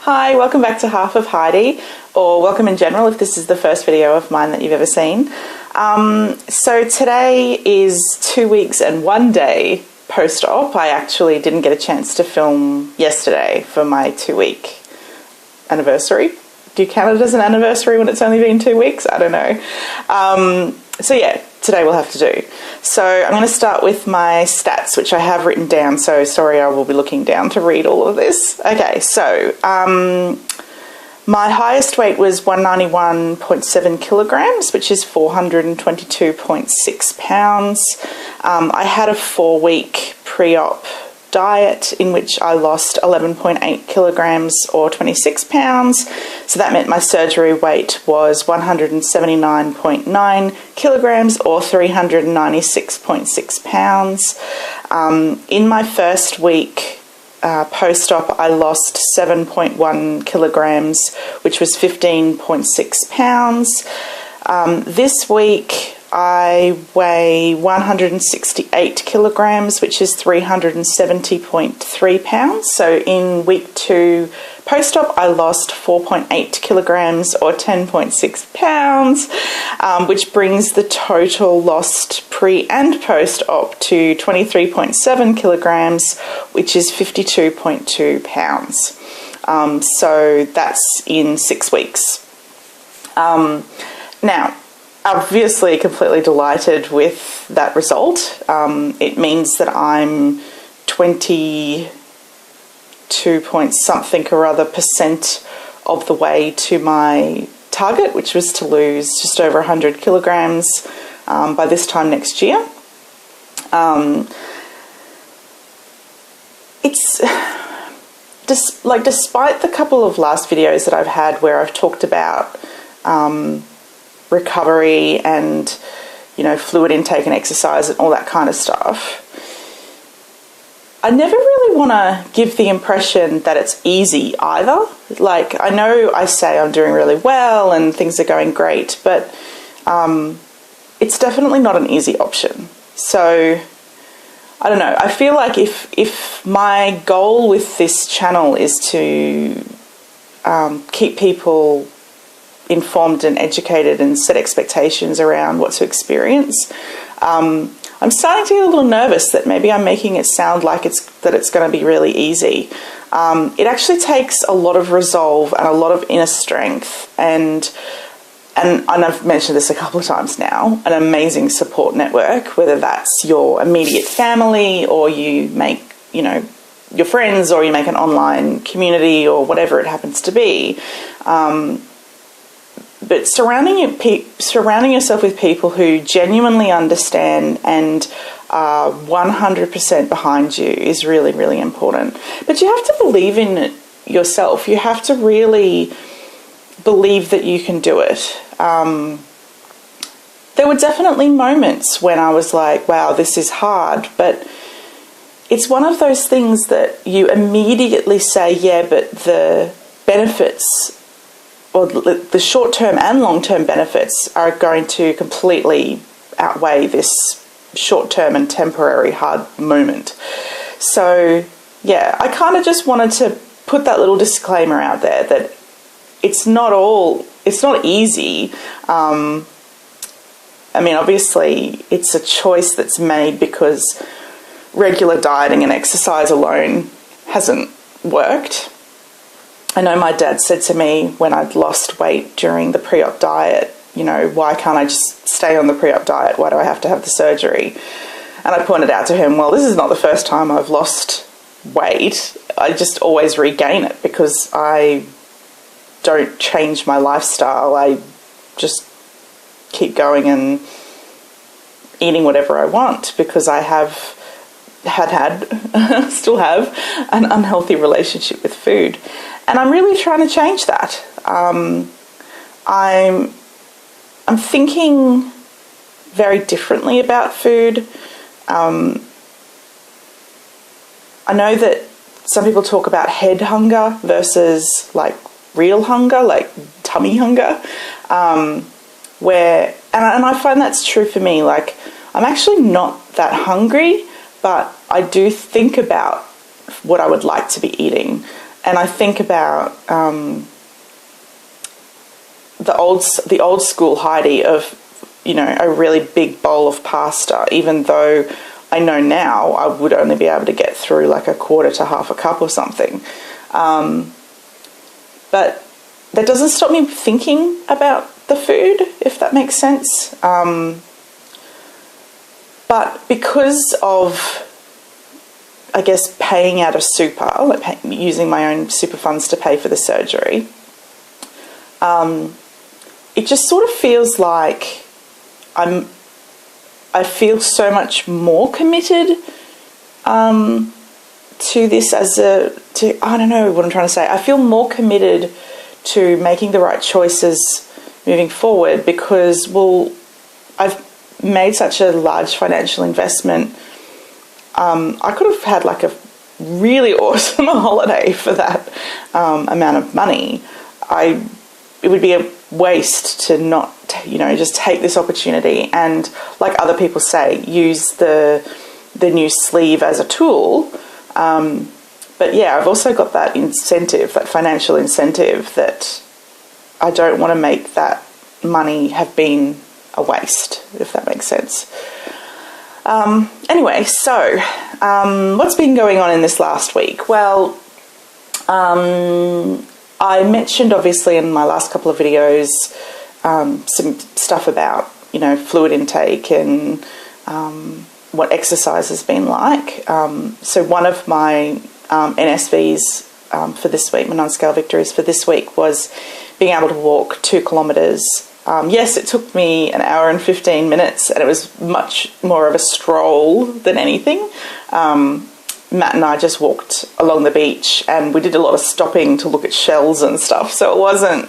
Hi, welcome back to Half of Heidi, or welcome in general if this is the first video of mine that you've ever seen. So today is 2 weeks and 1 day post-op. I actually didn't get a chance to film yesterday for my 2-week anniversary. Do you count it as an anniversary when it's only been 2 weeks? I don't know. So yeah, today we'll have to do. So I'm going to start with my stats, which I have written down, so sorry I will be looking down to read all of this. Okay, so my highest weight was 191.7 kilograms, which is 422.6 pounds. I had a 4-week pre-op diet in which I lost 11.8 kilograms or 26 pounds. So that meant my surgery weight was 179.9 kilograms or 396.6 pounds. In my first week post-op, I lost 7.1 kilograms, which was 15.6 pounds. This week, I weigh 168 kilograms, which is 370.3 pounds. So in week 2 post-op, I lost 4.8 kilograms or 10.6 pounds, which brings the total lost pre and post-op to 23.7 kilograms, which is 52.2 pounds. So that's in 6 weeks. Now, obviously completely delighted with that result. It means that I'm 22 point something or other percent of the way to my target, which was to lose just over 100 kilograms by this time next year. Despite the couple of last videos that I've had where I've talked about recovery and, you know, fluid intake and exercise and all that kind of stuff, I never really want to give the impression that it's easy either. Like, I know I say I'm doing really well and things are going great, but it's definitely not an easy option. So I don't know. I feel like if my goal with this channel is to keep people informed and educated and set expectations around what to experience, I'm starting to get a little nervous that maybe I'm making it sound like it's going to be really easy. It actually takes a lot of resolve and a lot of inner strength and I've mentioned this a couple of times now, an amazing support network, whether that's your immediate family or you make, you know, your friends, or you make an online community or whatever it happens to be. But surrounding yourself with people who genuinely understand and are 100% behind you is really, really important. But you have to believe in it yourself. You have to really believe that you can do it. There were definitely moments when I was like, wow, this is hard. But it's one of those things that you immediately say, yeah, but the benefits, or the short-term and long-term benefits, are going to completely outweigh this short-term and temporary hard moment. So yeah, I kind of just wanted to put that little disclaimer out there that it's not easy. I mean, obviously it's a choice that's made because regular dieting and exercise alone hasn't worked. I know my dad said to me when I'd lost weight during the pre-op diet, you know, why can't I just stay on the pre-op diet? Why do I have to have the surgery? And I pointed out to him, well, this is not the first time I've lost weight. I just always regain it because I don't change my lifestyle. I just keep going and eating whatever I want because I have still have an unhealthy relationship with food. And I'm really trying to change that. I'm thinking very differently about food. I know that some people talk about head hunger versus like real hunger, like tummy hunger, and I find that's true for me. Like, I'm actually not that hungry, but I do think about what I would like to be eating. and I think about the old school Heidi of, a really big bowl of pasta, even though I know now I would only be able to get through like a quarter to half a cup or something. But that doesn't stop me thinking about the food, if that makes sense. But because of, I guess, paying out of super, like using my own super funds to pay for the surgery, it just sort of feels like I feel so much more committed to this I don't know what I'm trying to say. I feel more committed to making the right choices moving forward because, well, I've made such a large financial investment. I could have had like a really awesome holiday for that amount of money. It would be a waste to not, just take this opportunity and, like other people say, use the new sleeve as a tool. But yeah, I've also got that incentive, that financial incentive, that I don't want to make that money have been a waste, if that makes sense. Anyway, so what's been going on in this last week? Well, I mentioned obviously in my last couple of videos some stuff about, fluid intake and what exercise has been like. So one of my NSVs for this week, my non-scale victories for this week, was being able to walk 2 kilometres. Yes, it took me an hour and 15 minutes, and it was much more of a stroll than anything. Matt and I just walked along the beach, and we did a lot of stopping to look at shells and stuff. So it wasn't,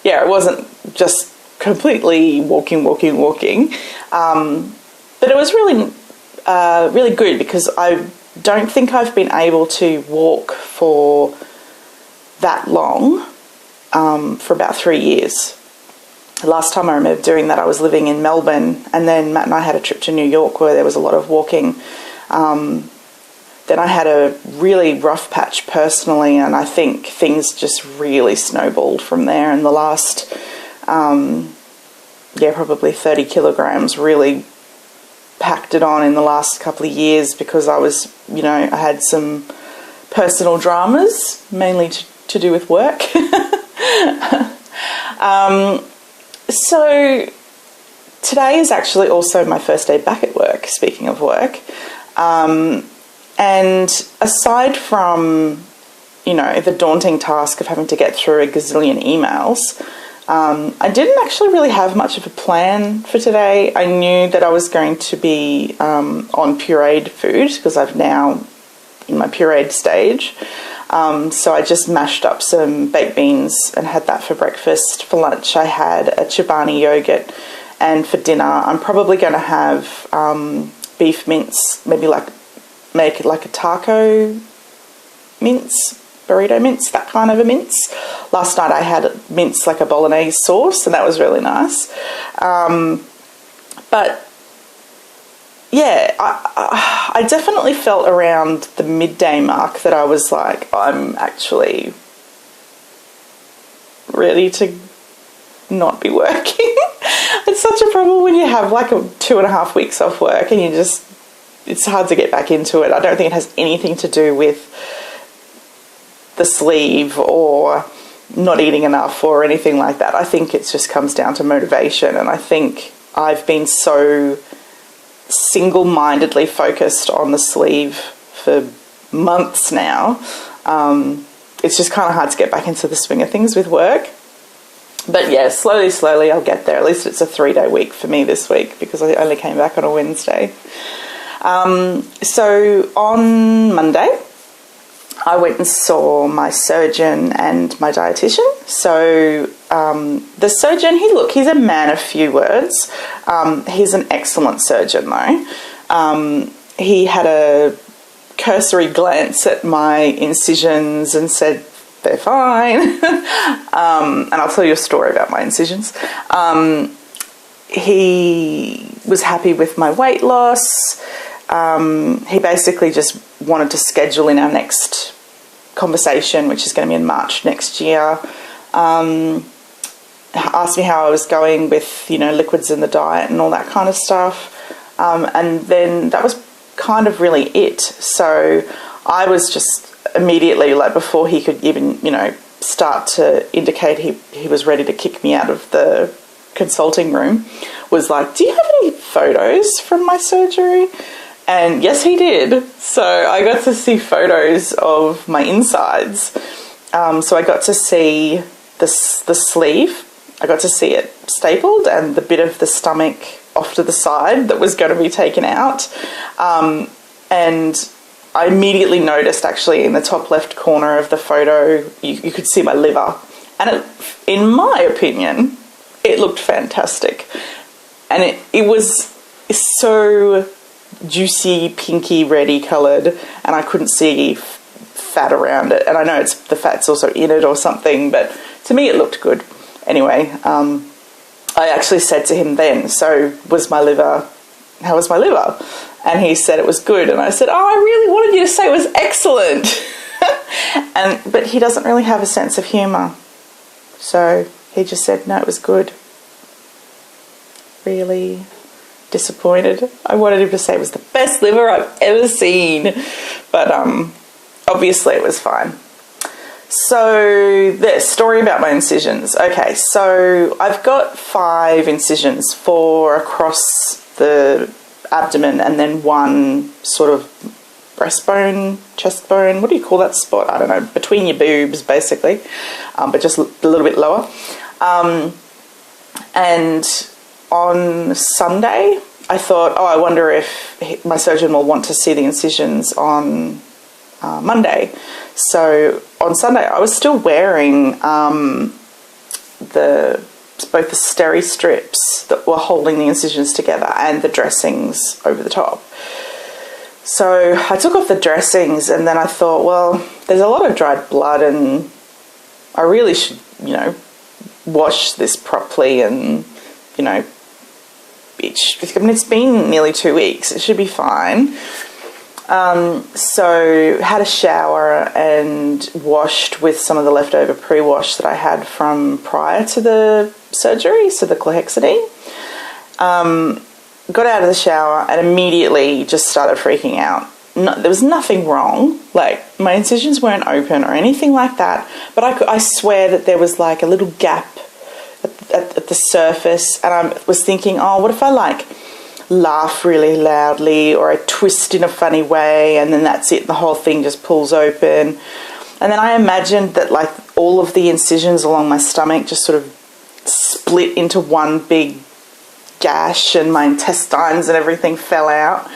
it wasn't just completely walking. But it was really, really good because I don't think I've been able to walk for that long. For about 3 years. The last time I remember doing that, I was living in Melbourne, and then Matt and I had a trip to New York where there was a lot of walking. Then I had a really rough patch personally, and I think things just really snowballed from there. And the last, probably 30 kilograms really packed it on in the last couple of years because I was, I had some personal dramas, mainly to do with work. So today is actually also my first day back at work, speaking of work. And aside from, the daunting task of having to get through a gazillion emails, I didn't actually really have much of a plan for today. I knew that I was going to be on pureed food because I've now in my pureed stage. So I just mashed up some baked beans and had that for breakfast. For lunch, I had a Chobani yogurt, and for dinner, I'm probably going to have beef mince, maybe make it like a taco mince, burrito mince, that kind of a mince. Last night I had mince like a bolognese sauce, and that was really nice. But yeah, I definitely felt around the midday mark that I was like, I'm actually ready to not be working. It's such a problem when you have like 2.5 weeks off work and it's hard to get back into it. I don't think it has anything to do with the sleeve or not eating enough or anything like that. I think it just comes down to motivation, and I think I've been so single-mindedly focused on the sleeve for months now. It's just kind of hard to get back into the swing of things with work. But yeah, slowly I'll get there. At least it's a 3-day week for me this week because I only came back on a Wednesday. So on Monday, I went and saw my surgeon and my dietitian. So the surgeon, he's a man of few words. He's an excellent surgeon though. He had a cursory glance at my incisions and said, they're fine. And I'll tell you a story about my incisions. He was happy with my weight loss. He basically just wanted to schedule in our next conversation, which is going to be in March next year. Asked me how I was going with, liquids in the diet and all that kind of stuff. And then that was kind of really it. So I was just immediately, like, before he could even, start to indicate he was ready to kick me out of the consulting room, was like, do you have any photos from my surgery? And yes, he did. So I got to see photos of my insides. So I got to see the sleeve. I got to see it stapled and the bit of the stomach off to the side that was going to be taken out. And I immediately noticed, actually, in the top left corner of the photo, you could see my liver. And in my opinion, it looked fantastic. And it was so juicy, pinky, reddy coloured, and I couldn't see fat around it. And I know the fat's also in it or something, but to me it looked good. Anyway, I actually said to him then, so how was my liver? And he said it was good. And I said, oh, I really wanted you to say it was excellent. But he doesn't really have a sense of humour. So he just said, no, it was good. Really disappointed. I wanted him to say it was the best liver I've ever seen. But obviously it was fine. So the story about my incisions. Okay, so I've got 5 incisions, 4 across the abdomen and then 1 sort of breastbone, chest bone, what do you call that spot? I don't know, between your boobs basically, but just a little bit lower. And on Sunday I thought, I wonder if my surgeon will want to see the incisions on Monday. So on Sunday I was still wearing both the steri strips that were holding the incisions together and the dressings over the top. So I took off the dressings and then I thought, well, there's a lot of dried blood and I really should, wash this properly and, it's been nearly 2 weeks. It should be fine. So had a shower and washed with some of the leftover pre-wash that I had from prior to the surgery, so the chlorhexidine. Got out of the shower and immediately just started freaking out. There was nothing wrong, like my incisions weren't open or anything like that, but I swear that there was like a little gap at the surface, and I was thinking, oh, what if I laugh really loudly or I twist in a funny way and then that's it, the whole thing just pulls open. And then I imagined that all of the incisions along my stomach just sort of split into one big gash and my intestines and everything fell out.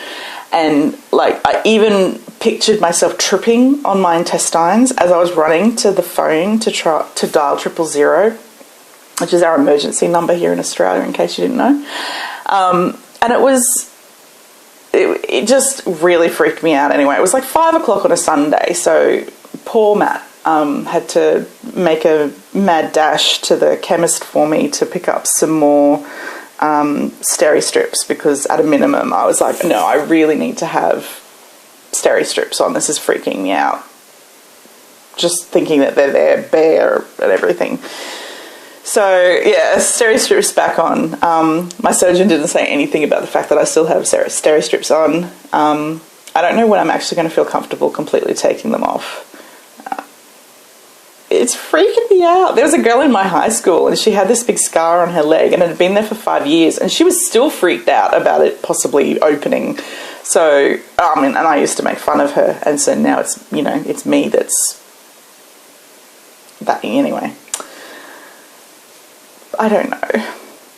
And I even pictured myself tripping on my intestines as I was running to the phone to dial 000, which is our emergency number here in Australia, in case you didn't know. And it just really freaked me out anyway. It was 5 o'clock on a Sunday, so poor Matt had to make a mad dash to the chemist for me to pick up some more steri strips, because at a minimum I was like, no, I really need to have steri strips on. This is freaking me out. Just thinking that they're there bare and everything. So yeah, steri strips back on. My surgeon didn't say anything about the fact that I still have steri strips on. I don't know when I'm actually going to feel comfortable completely taking them off. It's freaking me out. There was a girl in my high school and she had this big scar on her leg and it had been there for 5 years and she was still freaked out about it possibly opening. So, and I used to make fun of her, and so now it's, it's me that's that anyway. I don't know.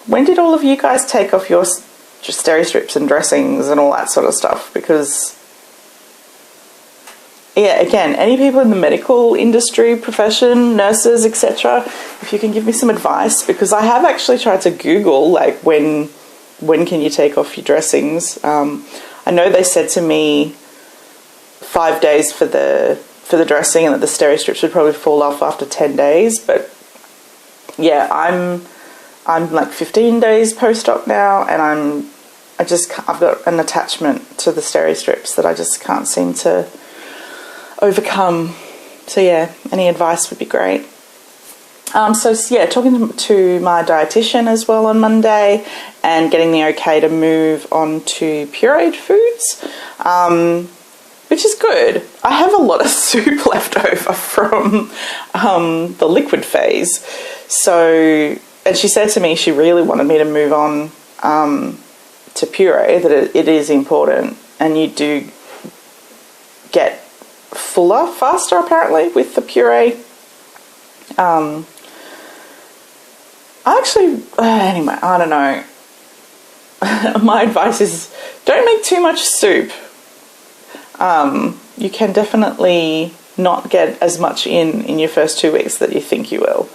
When did all of you guys take off your steri strips and dressings and all that sort of stuff? Because, yeah, again, any people in the medical industry, profession, nurses, etc., if you can give me some advice, because I have actually tried to Google, when can you take off your dressings? I know they said to me 5 days for the dressing and that the steri strips would probably fall off after 10 days, but yeah, I'm 15 days post-op now, and I've got an attachment to the steri strips that I just can't seem to overcome. So yeah, any advice would be great. So yeah, talking to my dietitian as well on Monday and getting the okay to move on to pureed foods, which is good. I have a lot of soup left over from the liquid phase. So, and she said to me she really wanted me to move on to puree, that it is important, and you do get fuller faster apparently with the puree. Anyway, I don't know. My advice is don't make too much soup. You can definitely not get as much in your first 2 weeks that you think you will.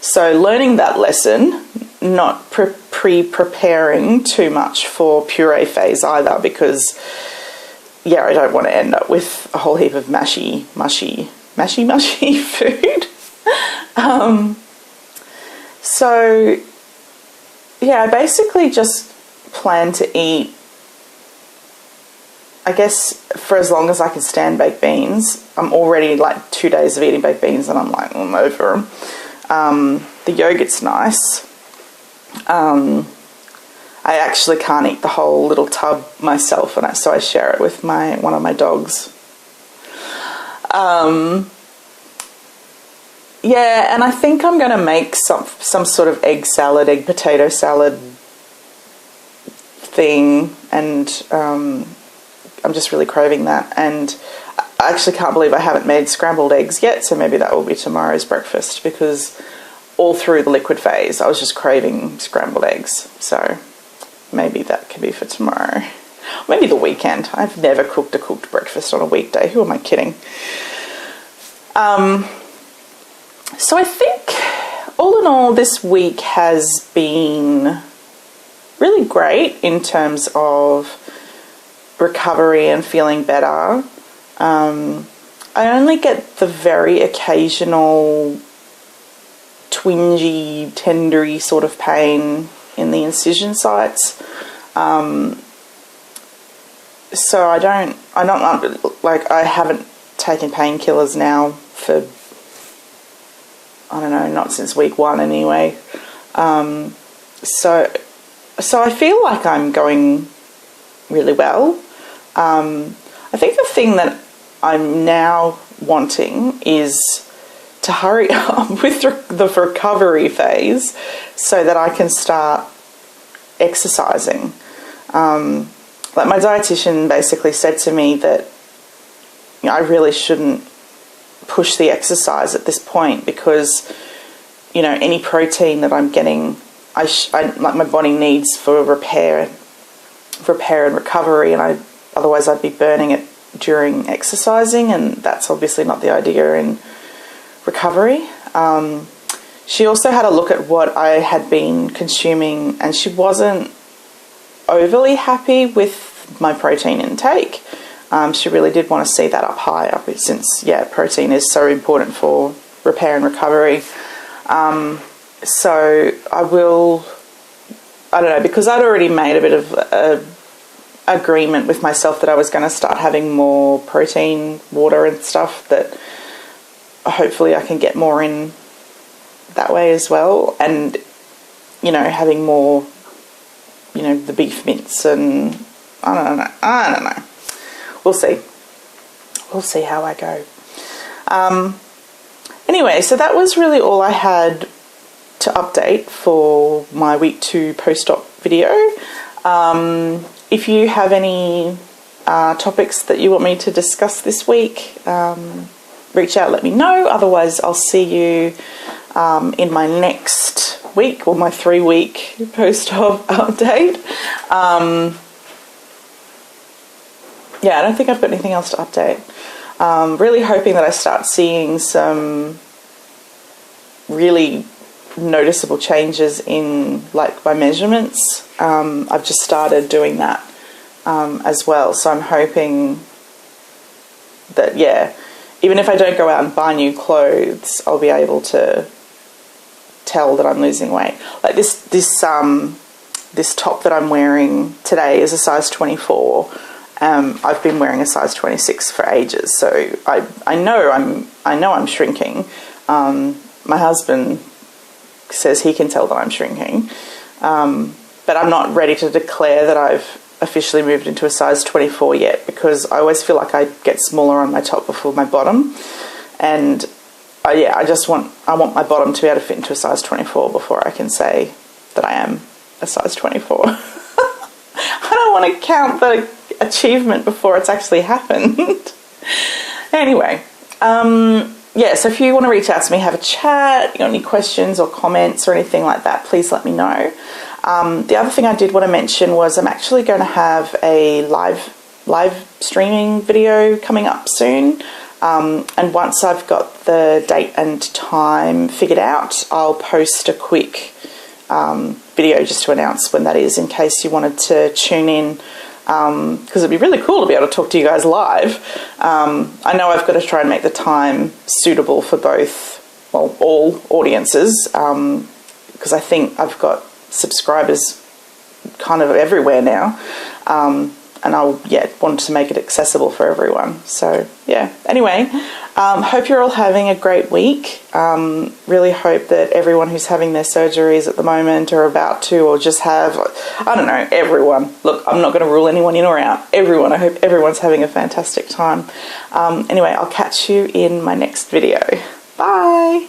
So learning that lesson, not preparing too much for puree phase either, because yeah, I don't want to end up with a whole heap of mushy food. So yeah, I basically just plan to eat, I guess, for as long as I can stand baked beans. I'm already like 2 days of eating baked beans and I'm like, I'm over them. The yogurt's nice. I actually can't eat the whole little tub myself, and so I share it with one of my dogs. Yeah, and I think I'm going to make some sort of egg potato salad thing, and I'm just really craving that. And I actually can't believe I haven't made scrambled eggs yet, so maybe that will be tomorrow's breakfast, because all through the liquid phase I was just craving scrambled eggs. So maybe that could be for tomorrow. Maybe the weekend. I've never cooked a cooked breakfast on a weekday. Who am I kidding? So I think all in all this week has been really great in terms of recovery and feeling better. I only get the very occasional twingy, tendery sort of pain in the incision sites. So I haven't taken painkillers now for, I don't know, not since week 1 anyway. So I feel like I'm going really well. I think the thing that I'm now wanting is to hurry up with the recovery phase so that I can start exercising. Like my dietitian basically said to me that, you know, I really shouldn't push the exercise at this point, because, you know, any protein that I'm getting, like my body needs for repair and recovery, and otherwise I'd be burning it during exercising, and that's obviously not the idea in recovery. She also had a look at what I had been consuming, and she wasn't overly happy with my protein intake. She really did want to see that up higher, since, yeah, protein is so important for repair and recovery. So I don't know, because I'd already made a bit of a agreement with myself that I was going to start having more protein, water and stuff, that hopefully I can get more in that way as well. And, you know, having more, you know, the beef mince, and I don't know. We'll see. We'll see how I go. Anyway, so that was really all I had to update for my week 2 post-op video. If you have any topics that you want me to discuss this week, reach out, let me know. Otherwise, I'll see you in my next week, or my 3-week post-op update. Yeah, I don't think I've got anything else to update. Really hoping that I start seeing some really noticeable changes in, like, my measurements. I've just started doing that as well, so I'm hoping that, yeah, even if I don't go out and buy new clothes, I'll be able to tell that I'm losing weight. Like this top that I'm wearing today is a size 24. I've been wearing a size 26 for ages, so I know I'm I know I'm shrinking. My husband says he can tell that I'm shrinking. But I'm not ready to declare that I've officially moved into a size 24 yet, because I always feel like I get smaller on my top before my bottom. And yeah, I want my bottom to be able to fit into a size 24 before I can say that I am a size 24. I don't want to count the achievement before it's actually happened. Anyway, yeah, so if you want to reach out to me, have a chat, you got any questions or comments or anything like that, please let me know. The other thing I did want to mention was I'm actually going to have a live streaming video coming up soon. And once I've got the date and time figured out, I'll post a quick video just to announce when that is, in case you wanted to tune in, because it'd be really cool to be able to talk to you guys live. I know I've got to try and make the time suitable for both, well, all audiences, because I think I've got subscribers kind of everywhere now, and I want to make it accessible for everyone. So yeah, anyway, hope you're all having a great week. Really hope that everyone who's having their surgeries at the moment or about to, or just have, I don't know, everyone. Look, I'm not going to rule anyone in or out. Everyone, I hope everyone's having a fantastic time. Anyway, I'll catch you in my next video. Bye.